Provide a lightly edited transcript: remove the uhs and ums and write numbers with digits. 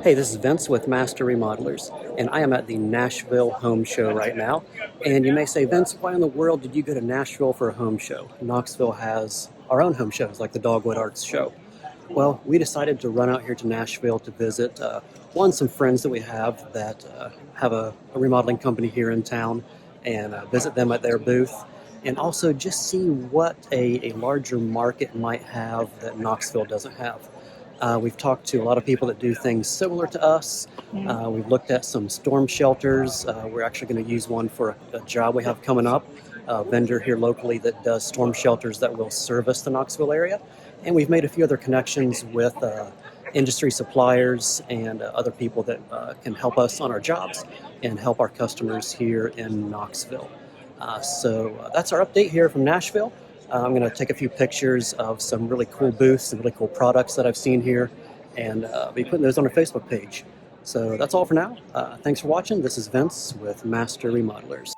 Hey, this is Vince with Master Remodelers, and I am at the Nashville Home Show right now. And you may say, Vince, why in the world did you go to Nashville for a home show? Knoxville has our own home shows, like the Dogwood Arts Show. Well, we decided to run out here to Nashville to visit some friends that we have that have a remodeling company here in town, and visit them at their booth, and also just see what a larger market might have that Knoxville doesn't have. We've talked to a lot of people that do things similar to us. We've looked at some storm shelters. We're actually going to use one for a job we have coming up, a vendor here locally that does storm shelters that will service the Knoxville area. And we've made a few other connections with industry suppliers and other people that can help us on our jobs and help our customers here in Knoxville. So that's our update here from Nashville. I'm going to take a few pictures of some really cool booths and really cool products that I've seen here, and be putting those on our Facebook page. So that's all for now. Thanks for watching. This is Vince with Master Remodelers.